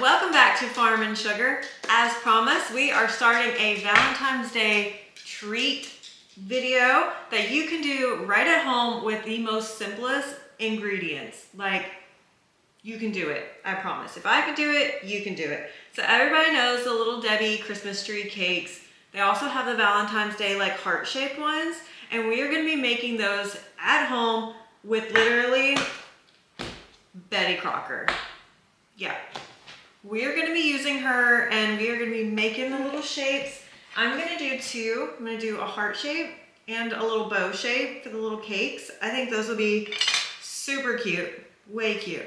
welcome back to Farm and Sugar. As promised, we are starting a Valentine's Day treat video that you can do right at home with the most simplest ingredients. Like, you can do it, I promise. If I can do it, you can do it. So everybody knows the Little Debbie Christmas tree cakes. They also have the Valentine's Day like heart-shaped ones, and we are gonna be making those at home with literally Betty Crocker. Yeah, we're gonna be using her and we are gonna be making the little shapes. I'm gonna do two. I'm gonna do a heart shape and a little bow shape for the little cakes. I think those will be super cute, way cute.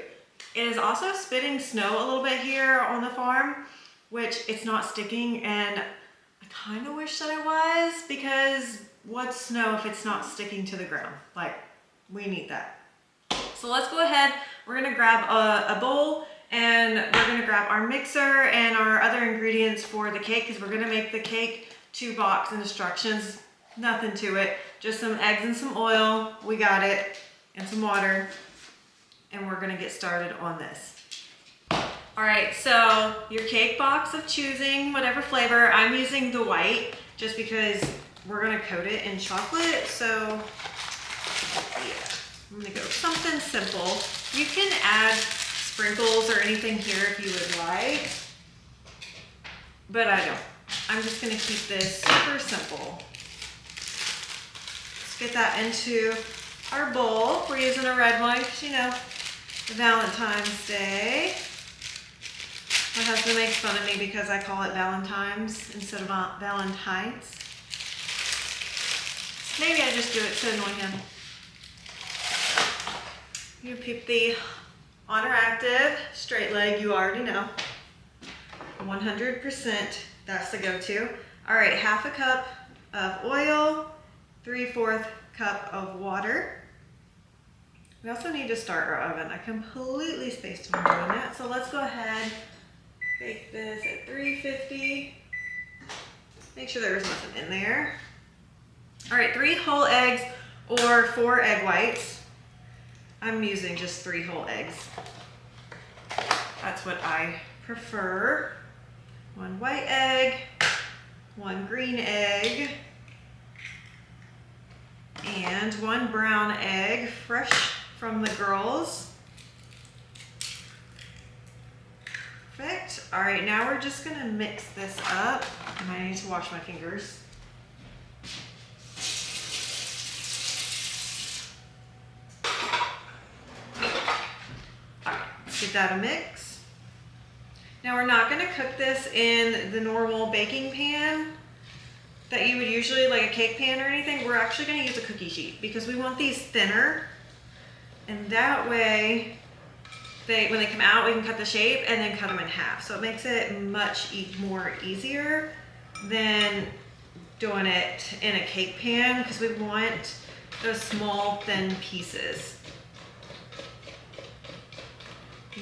It is also spitting snow a little bit here on the farm, which it's not sticking, and I kind of wish that it was, because what's snow if it's not sticking to the ground? Like, we need that. So let's go ahead. We're gonna grab a bowl, and we're gonna grab our mixer and our other ingredients for the cake, because we're gonna make the cake 2-box instructions. Nothing to it, just some eggs and some oil. We got it, and some water, and we're gonna get started on this. All right, so your cake box of choosing whatever flavor. I'm using the white just because we're gonna coat it in chocolate. So yeah, I'm gonna go something simple. You can add sprinkles or anything here if you would like, but I don't. I'm just gonna keep this super simple. Let's get that into our bowl. We're using a red one because, you know, Valentine's Day. My husband makes fun of me because I call it Valentines instead of Valentines. Maybe I just do it to annoy him. You peep the oneractive straight leg, you already know. 100%, that's the go-to. All right, 1/2 cup of oil, 3/4 cup of water. We also need to start our oven. I completely spaced on doing that. So let's go ahead, bake this at 350. Make sure there's nothing in there. All right, 3 whole eggs or 4 egg whites. I'm using just 3 whole eggs. That's what I prefer. 1 white egg, 1 green egg, and 1 brown egg, fresh from the girls. Perfect. All right, now we're just gonna mix this up. And I need to wash my fingers. All right, let's get that a mix. Now we're not gonna cook this in the normal baking pan that you would usually, like a cake pan or anything. We're actually gonna use a cookie sheet because we want these thinner, and that way when they come out, we can cut the shape and then cut them in half. So it makes it much more easier than doing it in a cake pan, because we want those small, thin pieces.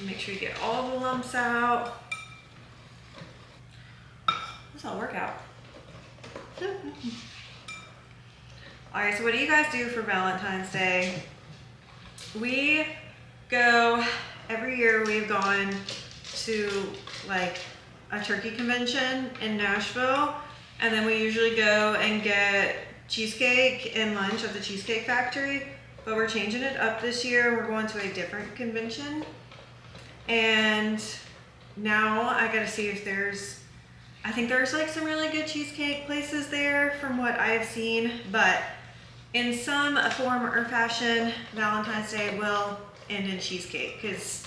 Make sure you get all the lumps out. This will work out. All right, so what do you guys do for Valentine's Day? We go, every year we've gone to like a turkey convention in Nashville, and then we usually go and get cheesecake and lunch at the Cheesecake Factory, but we're changing it up this year. We're going to a different convention, and now I gotta see if I think there's like some really good cheesecake places there from what I have seen, but in some form or fashion, Valentine's Day will end in cheesecake, because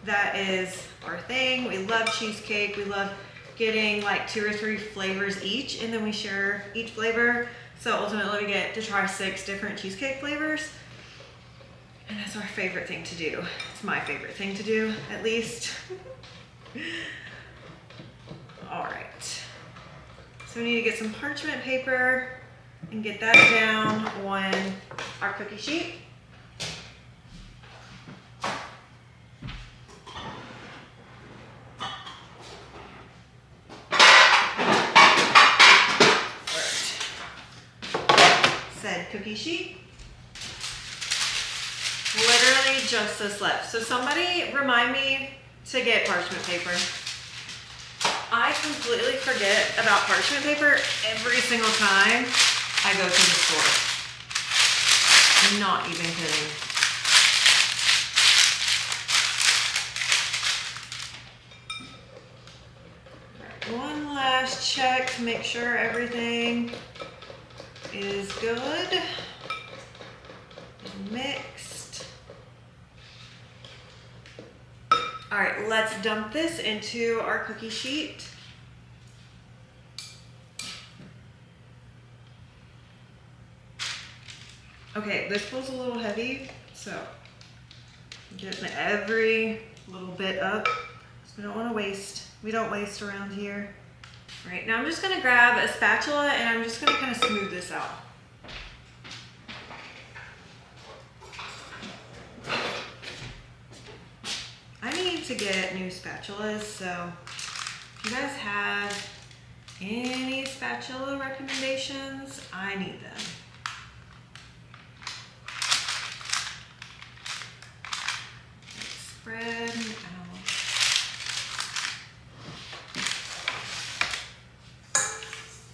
that is our thing. We love cheesecake. We love getting like 2 or 3 flavors each, and then we share each flavor. So ultimately we get to try 6 different cheesecake flavors, and that's our favorite thing to do. It's my favorite thing to do, at least. All right, so we need to get some parchment paper and get that down on our cookie sheet. Said cookie sheet. Literally just this left. So somebody remind me to get parchment paper. I completely forget about parchment paper every single time I go to the store. I'm not even kidding. One last check to make sure everything is good and mixed. All right, let's dump this into our cookie sheet. Okay, this feels a little heavy, so getting every little bit up. We don't want to waste. We don't waste around here. All right, now I'm just gonna grab a spatula and I'm just gonna kind of smooth this out. I need to get new spatulas, so if you guys have any spatula recommendations, I need them. Spread out.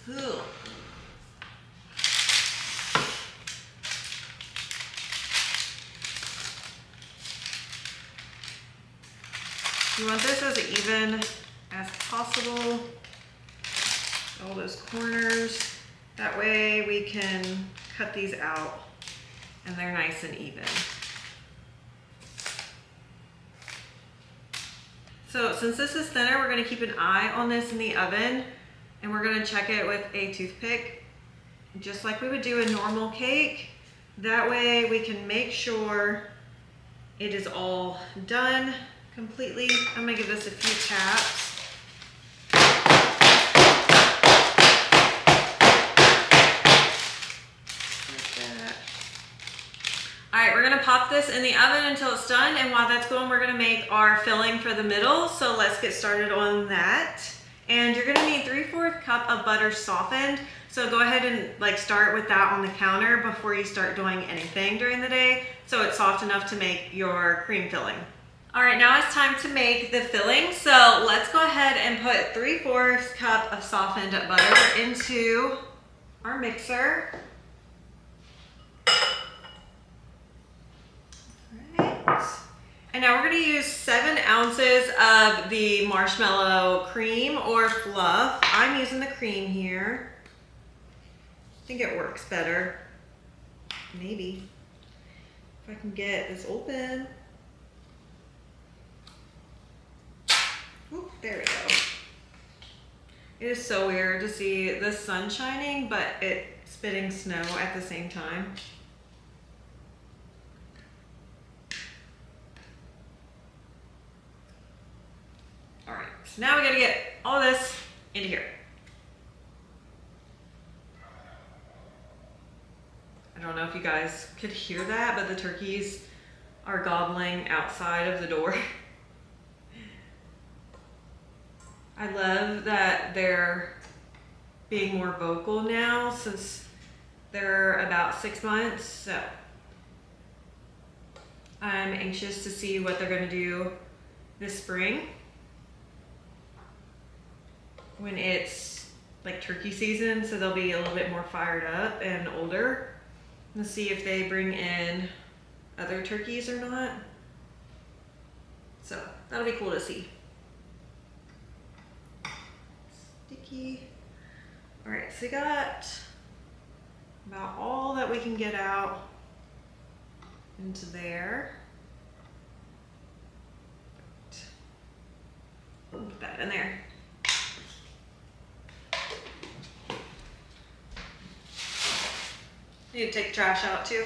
Ooh. You want this as even as possible, all those corners. That way we can cut these out and they're nice and even. So since this is thinner, we're gonna keep an eye on this in the oven and we're gonna check it with a toothpick, just like we would do a normal cake. That way we can make sure it is all done completely. I'm gonna give this a few taps. All right, we're gonna pop this in the oven until it's done, and while that's going, we're gonna make our filling for the middle. So let's get started on that. And you're gonna need 3/4 cup of butter softened. So go ahead and start with that on the counter before you start doing anything during the day, so it's soft enough to make your cream filling. All right, now it's time to make the filling. So let's go ahead and put 3/4 cup of softened butter into our mixer. And now we're gonna use 7 ounces of the marshmallow cream or fluff. I'm using the cream here. I think it works better. Maybe. If I can get this open. Ooh, there we go. It is so weird to see the sun shining, but it spitting snow at the same time. All right, so now we gotta get all this into here. I don't know if you guys could hear that, but the turkeys are gobbling outside of the door. I love that they're being more vocal now since they're about 6 months, so I'm anxious to see what they're gonna do this spring when it's like turkey season, so they'll be a little bit more fired up and older. Let's see if they bring in other turkeys or not. So that'll be cool to see. Sticky. All right, so we got about all that we can get out into there. Put that in there. Need to take the trash out too.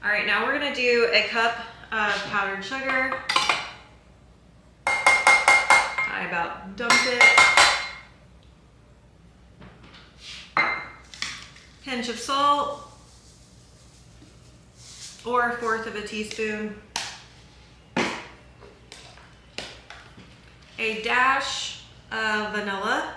All right, now we're gonna do a cup of powdered sugar. I about dumped it. Pinch of salt, or 1/4 of a teaspoon. A dash of vanilla.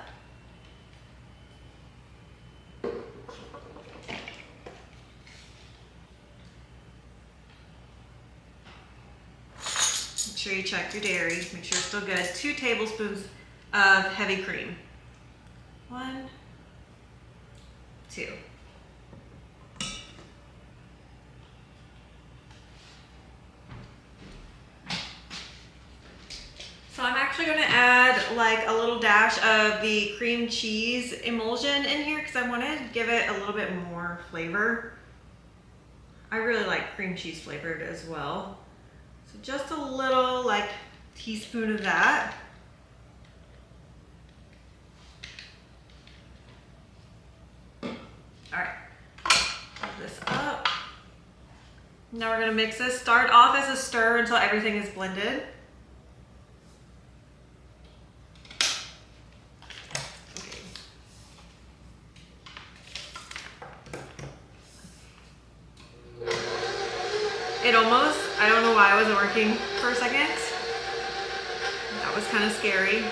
Make sure you check your dairy, make sure it's still good. 2 tablespoons of heavy cream. 1, 2. So I'm actually going to add like a little dash of the cream cheese emulsion in here because I want to give it a little bit more flavor. I really like cream cheese flavored as well. So just a little like teaspoon of that. All right, put this up. Now we're going to mix this. Start off as a stir until everything is blended. It almost, I don't know why it wasn't working for a second. That was kind of scary.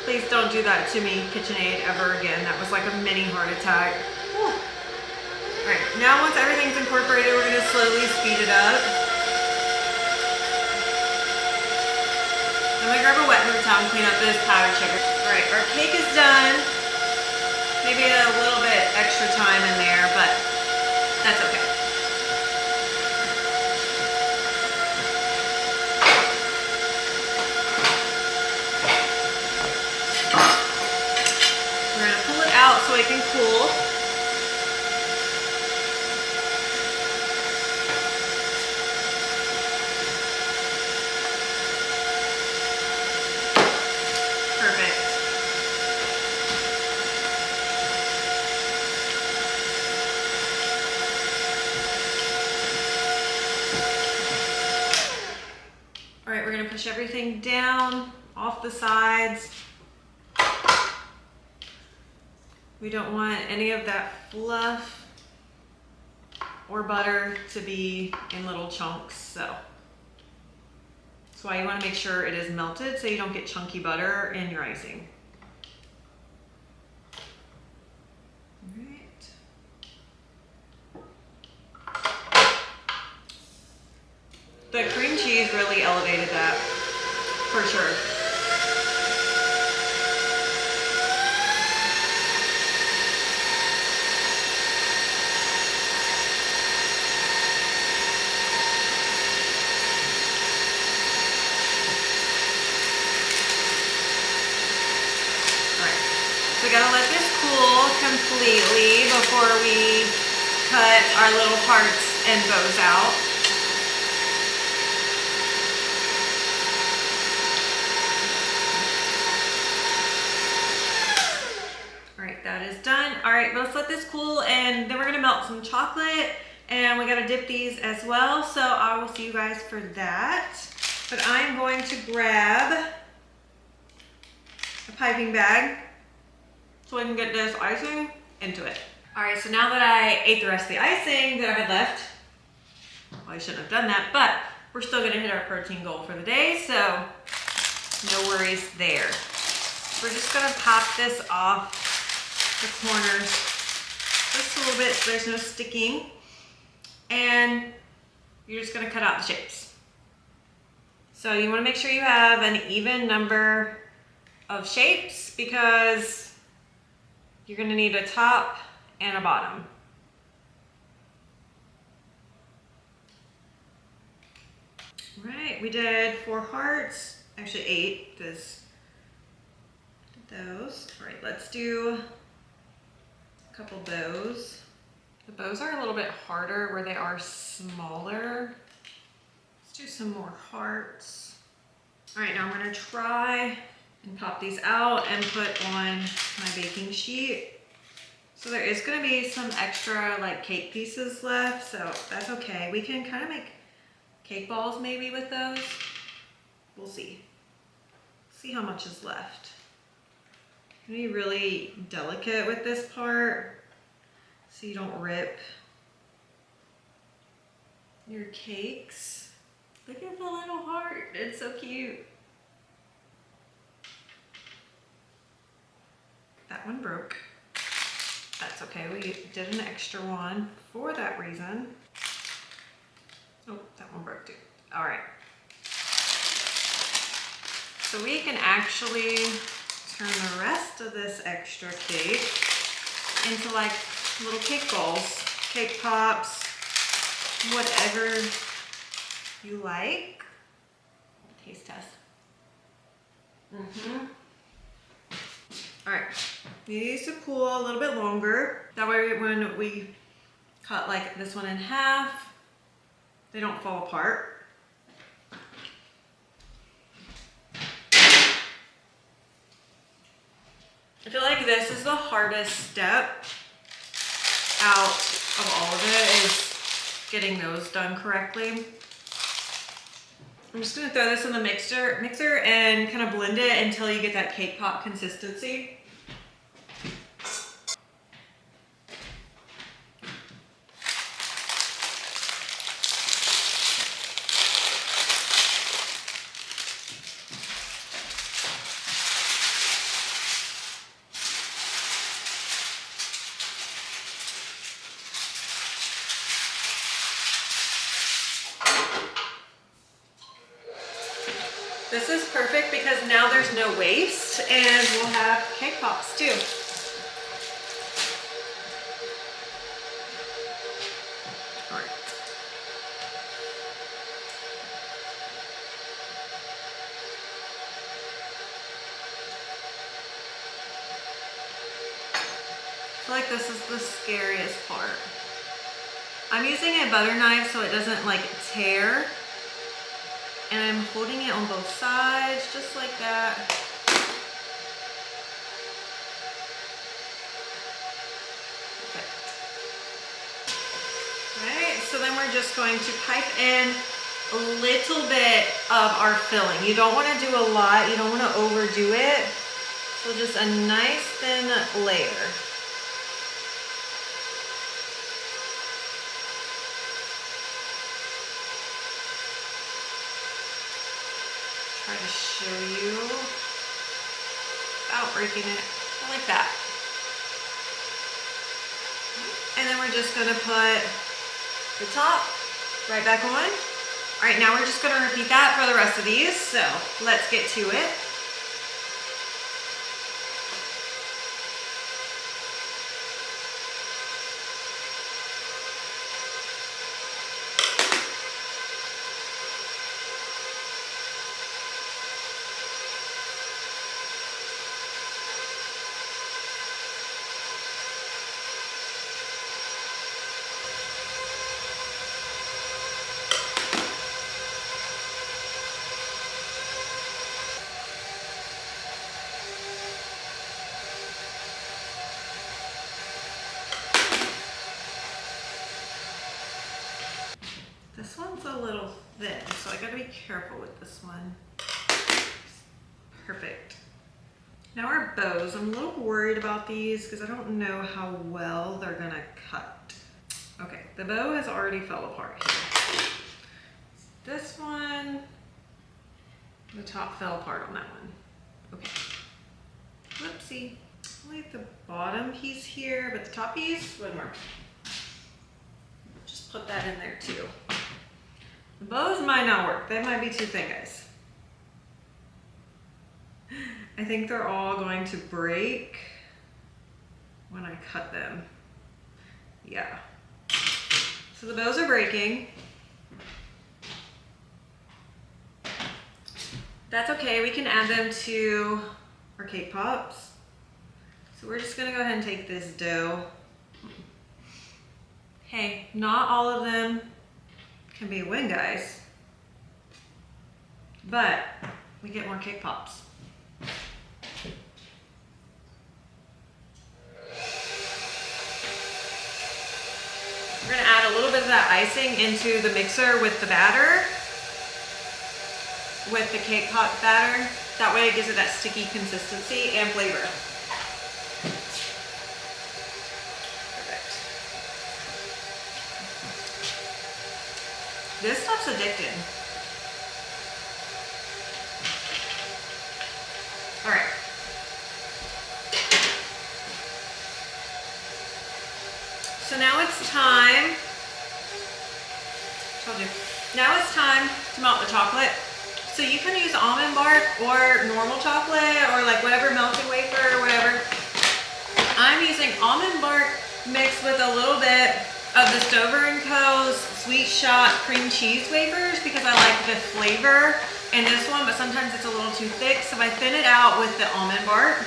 Please don't do that to me, KitchenAid, ever again. That was like a mini heart attack. Whew. All right, now once everything's incorporated, we're gonna slowly speed it up. I'm gonna grab a wet paper towel and clean up this powdered sugar. All right, our cake is done. Maybe a little bit extra time in there, but that's okay. So it can cool. Perfect. All right, we're going to push everything down off the sides. We don't want any of that fluff or butter to be in little chunks, so that's why you want to make sure it is melted so you don't get chunky butter in your icing. All right. The cream cheese really elevated that, for sure. We gotta let this cool completely before we cut our little hearts and bows out. All right, that is done. All right, let's let this cool and then we're gonna melt some chocolate and we gotta dip these as well. So I will see you guys for that. But I'm going to grab a piping bag so I can get this icing into it. All right, so now that I ate the rest of the icing that I had left, well, I shouldn't have done that, but we're still gonna hit our protein goal for the day, so no worries there. We're just gonna pop this off the corners just a little bit so there's no sticking. And you're just gonna cut out the shapes. So you wanna make sure you have an even number of shapes because you're gonna need a top and a bottom. All right, we did 4 hearts, actually 8, because those. All right, let's do a couple bows. The bows are a little bit harder where they are smaller. Let's do some more hearts. All right, now I'm gonna try and pop these out and put on my baking sheet. So there is gonna be some extra like cake pieces left, so that's okay. We can kind of make cake balls maybe with those. We'll see. See how much is left. You be really delicate with this part so you don't rip your cakes. Look at the little heart, it's so cute. That one broke. That's okay, we did an extra one for that reason. Oh, that one broke too. All right. So we can actually turn the rest of this extra cake into like little cake balls, cake pops, whatever you like. Taste test. All right, these to cool a little bit longer. That way when we cut like this one in half, they don't fall apart. I feel like this is the hardest step out of all of it, is getting those done correctly. I'm just gonna throw this in the mixer and kind of blend it until you get that cake pop consistency. This is perfect because now there's no waste and we'll have cake pops too. All right. I feel like this is the scariest part. I'm using a butter knife so it doesn't like tear. And I'm holding it on both sides, just like that. Perfect. All right, so then we're just going to pipe in a little bit of our filling. You don't want to do a lot, you don't want to overdo it. So just a nice thin layer. Try to show you without breaking it, like that. And then we're just gonna put the top right back on. All right, now we're just gonna repeat that for the rest of these, so let's get to it. This one's a little thin, so I gotta be careful with this one. Perfect. Now our bows, I'm a little worried about these because I don't know how well they're gonna cut. Okay, the bow has already fell apart here. This one, the top fell apart on that one. Okay, whoopsie. I like the bottom piece here, but the top piece wouldn't work. Just put that in there too. The bows might not work. They might be too thin, guys. I think they're all going to break when I cut them. Yeah. So the bows are breaking. That's okay. We can add them to our cake pops. So we're just gonna go ahead and take this dough. Hey, not all of them can be a win, guys, but we get more cake pops. We're gonna add a little bit of that icing into the mixer with the batter, with the cake pop batter. That way it gives it that sticky consistency and flavor. This stuff's addicting. All right. So now it's time, told you. Now it's time to melt the chocolate. So you can use almond bark or normal chocolate or like whatever melted wafer or whatever. I'm using almond bark mixed with a little bit of the Stover & Co.'s Sweet Shot cream cheese wafers because I like the flavor in this one, but sometimes it's a little too thick, so I thin it out with the almond bark.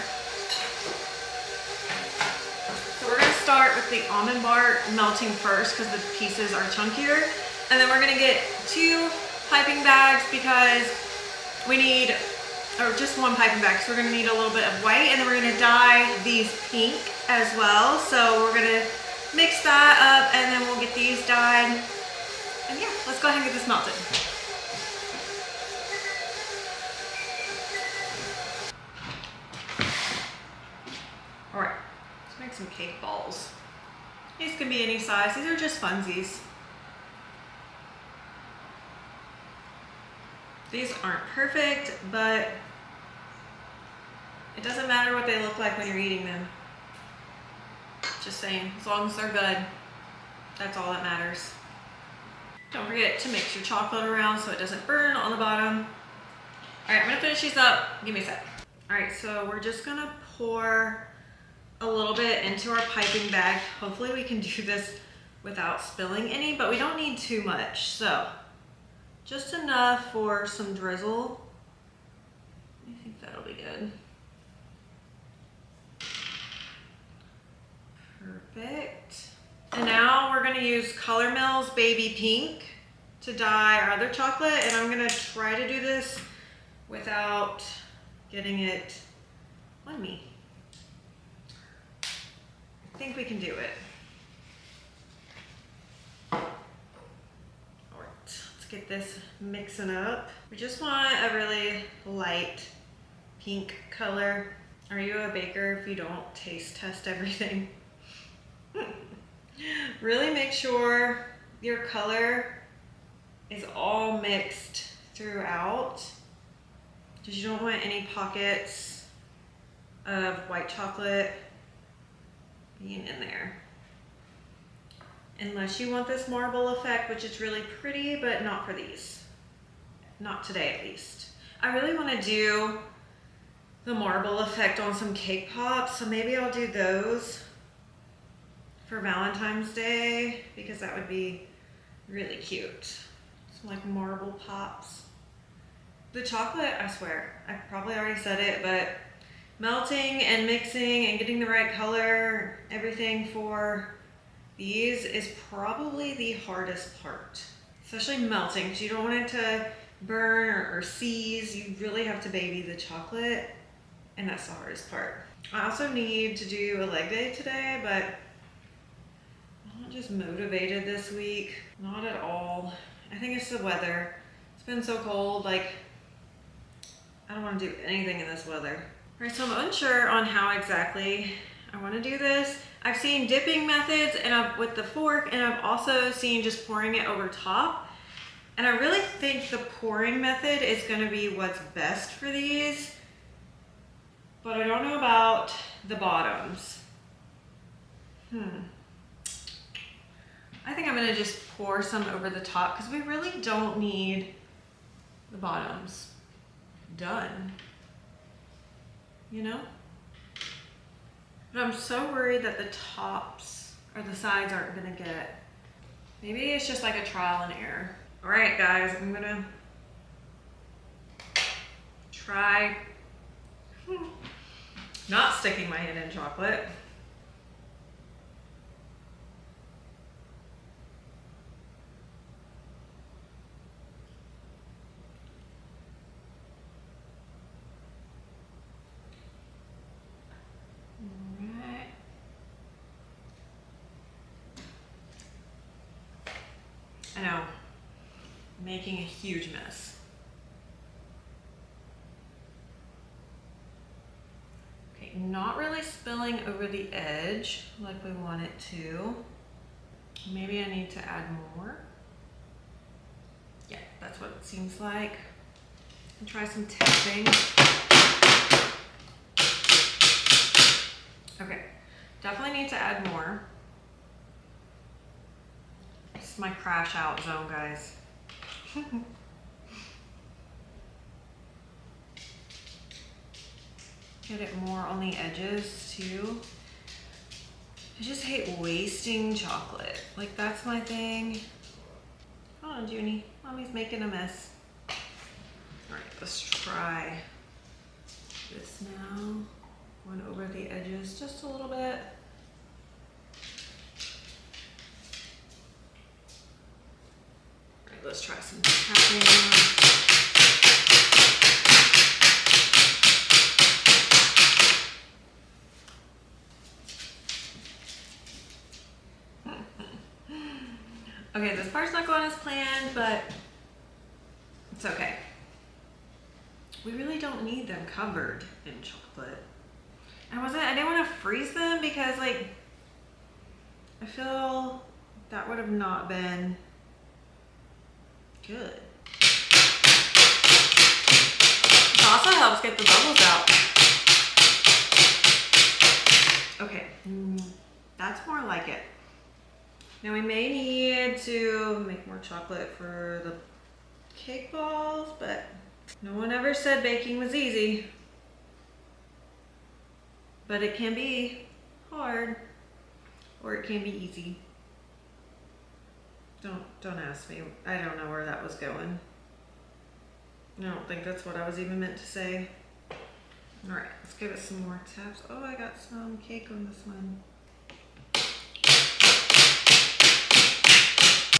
So we're gonna start with the almond bark melting first because the pieces are chunkier, and then we're gonna get 2 piping bags because we need, or just 1 piping bag, so we're gonna need a little bit of white, and then we're gonna dye these pink as well. So we're gonna mix that up and then we'll get these dyed. And yeah, let's go ahead and get this melted. All right, let's make some cake balls. These can be any size, these are just funsies. These aren't perfect, but it doesn't matter what they look like when you're eating them. Just saying, as long as they're good, that's all that matters. Don't forget to mix your chocolate around so it doesn't burn on the bottom. All right, I'm gonna finish these up. Give me a sec. All right, so we're just gonna pour a little bit into our piping bag. Hopefully we can do this without spilling any, but we don't need too much. So just enough for some drizzle. I think that'll be good. Perfect. And now we're gonna use Color Mill's Baby Pink to dye our other chocolate, and I'm gonna try to do this without getting it on me. I think we can do it. All right, let's get this mixing up. We just want a really light pink color. Are you a baker if you don't taste test everything? Really make sure your color is all mixed throughout, because you don't want any pockets of white chocolate being in there. Unless you want this marble effect, which is really pretty, but not for these. Not today, at least. I really want to do the marble effect on some cake pops, so maybe I'll do those for Valentine's Day, because that would be really cute. Some like marble pops. The chocolate, I swear, I probably already said it, but melting and mixing and getting the right color, everything for these is probably the hardest part. Especially melting, because you don't want it to burn or seize. You really have to baby the chocolate, and that's the hardest part. I also need to do a leg day today, but I'm not just motivated this week. Not at all. I think it's the weather. It's been so cold, like, I don't want to do anything in this weather. All right, so I'm unsure on how exactly I want to do this. I've seen dipping methods and with the fork, and I've also seen just pouring it over top. And I really think the pouring method is going to be what's best for these, but I don't know about the bottoms. I think I'm going to just pour some over the top because we really don't need the bottoms done, you know? But I'm so worried that the tops or the sides aren't gonna get. Maybe it's just like a trial and error. All right, guys, I'm gonna try not sticking my hand in chocolate. I know, making a huge mess. Okay, not really spilling over the edge like we want it to. Maybe I need to add more. Yeah, that's what it seems like. And try some tapping. Okay, definitely need to add more. This is my crash out zone, guys. Get it more on the edges too. I just hate wasting chocolate. Like, that's my thing. Hold on, Junie. Mommy's making a mess. All right, let's try this now. Going over the edges just a little bit. All right, let's try some tapping now. Okay, this part's not going as planned, but it's okay. We really don't need them covered in chocolate. I didn't want to freeze them because, like, I feel that would have not been good. It also helps get the bubbles out. Okay, that's more like it. Now we may need to make more chocolate for the cake balls, but no one ever said baking was easy. But it can be hard, or it can be easy. Don't ask me. I don't know where that was going. I don't think that's what I was even meant to say. All right, let's give it some more taps. Oh, I got some cake on this one.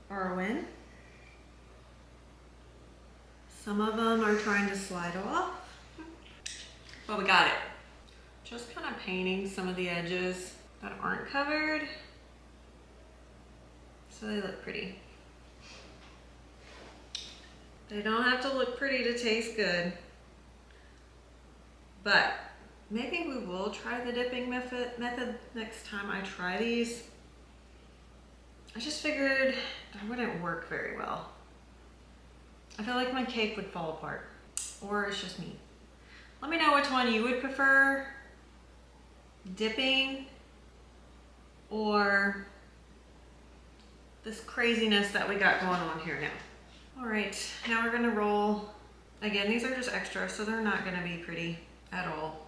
Or a win. Some of them are trying to slide off, but we got it. Just kind of painting some of the edges that aren't covered so they look pretty. They don't have to look pretty to taste good, but maybe we will try the dipping method next time I try these. I just figured that wouldn't work very well. I feel like my cake would fall apart, or it's just me. Let me know which one you would prefer, dipping or this craziness that we got going on here now. All right, now we're gonna roll. Again, these are just extra, so they're not gonna be pretty at all.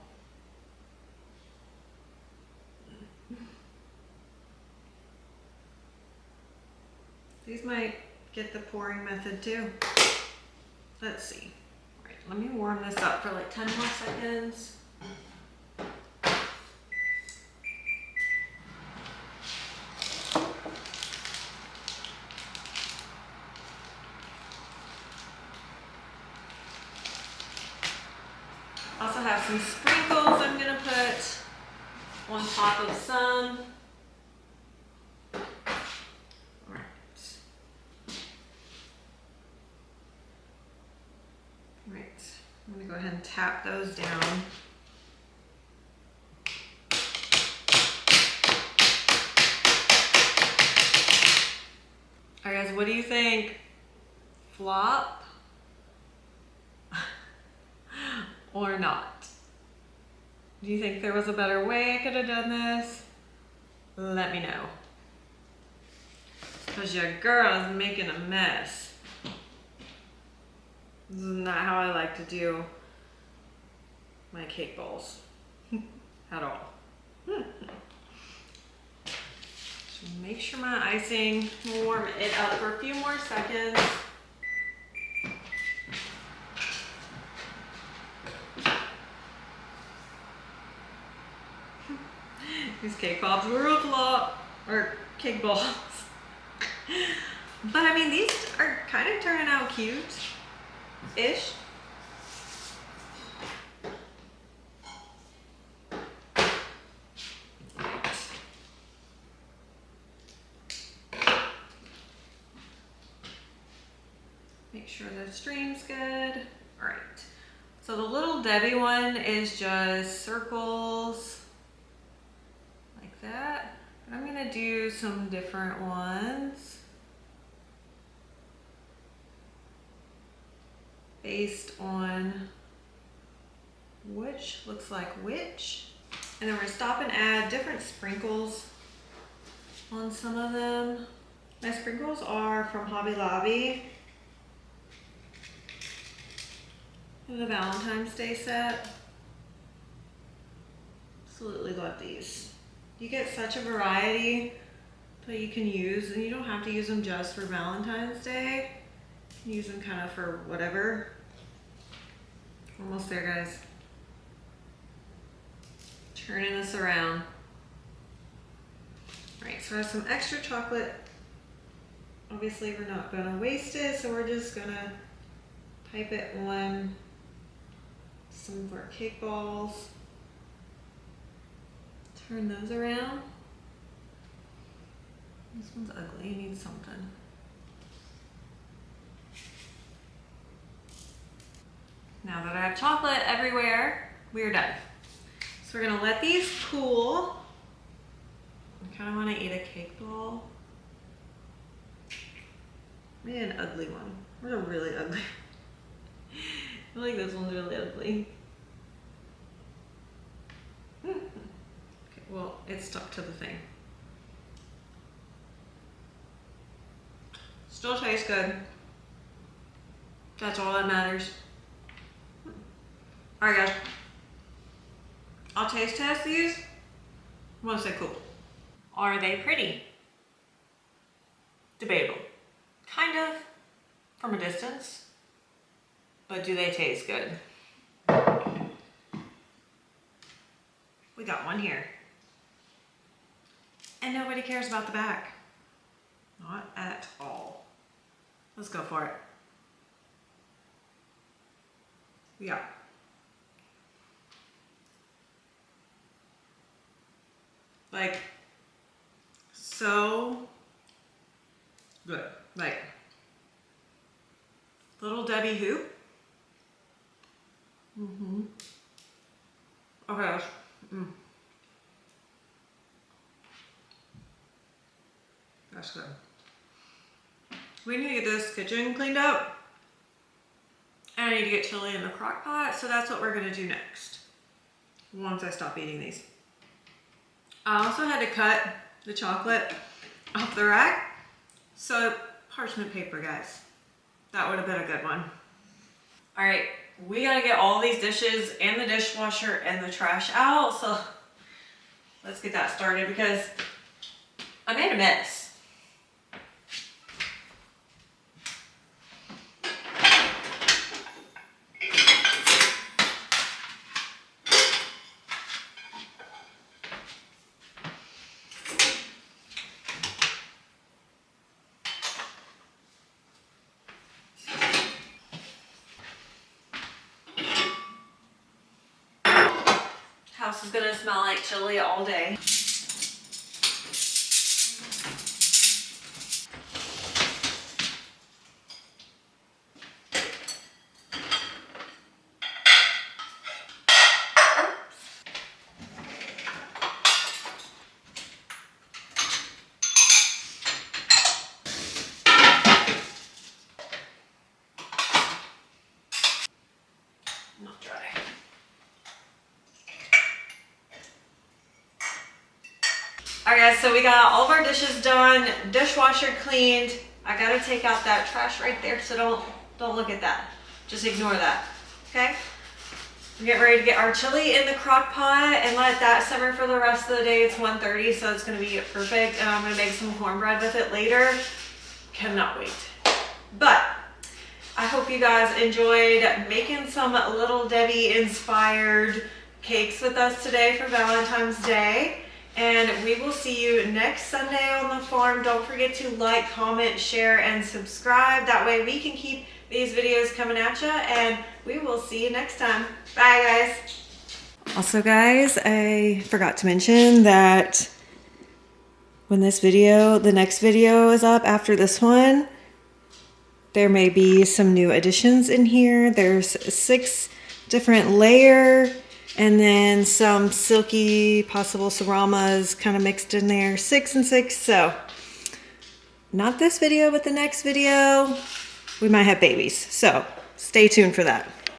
These might get the pouring method too. Let's see. All right, let me warm this up for like 10 more seconds. Also have some sprinkles I'm gonna put on top of some. I'm gonna go ahead and tap those down. All right, guys, what do you think? Flop or not? Do you think there was a better way I could have done this? Let me know. Because your girl is making a mess. This is not how I like to do my cake balls at all. So make sure my icing, will warm it up for a few more seconds. These cake pops were a flop, or cake balls. But I mean, these are kind of turning out cute-ish. Make sure the stream's good. All right. So the Little Debbie one is just circles like that. I'm gonna do some different ones based on which looks like which. And then we're gonna stop and add different sprinkles on some of them. My sprinkles are from Hobby Lobby. The Valentine's Day set. Absolutely love these. You get such a variety that you can use, and you don't have to use them just for Valentine's Day. You can use them kind of for whatever. Almost there, guys. Turning this around. All right, so I have some extra chocolate. Obviously, we're not gonna waste it, so we're just gonna pipe it on some of our cake balls. Turn those around. This one's ugly, it needs something. Now that I have chocolate everywhere, we are done. So we're gonna let these cool. I kind of want to eat a cake ball. Maybe an ugly one. Or a really ugly. I feel like this one's really ugly. Okay, well, it's stuck to the thing. Still tastes good. That's all that matters. All right, guys. I'll taste test these. I want to say cool. Are they pretty? Debatable. Kind of, from a distance. But do they taste good? We got one here. And nobody cares about the back. Not at all. Let's go for it. Yeah. Like, so good. Like, Little Debbie hoop. Okay. That's good. We need to get this kitchen cleaned up. And I need to get chili in the crock pot, so that's what we're gonna do next. Once I stop eating these. I also had to cut the chocolate off the rack. So parchment paper, guys. That would have been a good one. All right, we gotta get all these dishes and the dishwasher and the trash out. So let's get that started because I made a mess. House is gonna smell like chili all day. Not dry. Alright guys, so we got all of our dishes done, dishwasher cleaned. I gotta take out that trash right there, so don't look at that. Just ignore that, okay? We're getting ready to get our chili in the crock pot and let that simmer for the rest of the day. It's 1:30, so it's gonna be perfect. And I'm gonna make some cornbread with it later. Cannot wait. But I hope you guys enjoyed making some Little Debbie inspired cakes with us today for Valentine's Day. And we will see you next Sunday on the farm. Don't forget to like, comment, share, and subscribe. That way we can keep these videos coming at you, and we will see you next time. Bye, guys. Also, guys, I forgot to mention that when the next video is up after this one, there may be some new additions in here. There's 6 different layer and then some silky possible seramas kind of mixed in there, 6 and 6. So not this video, but the next video, we might have babies. So stay tuned for that.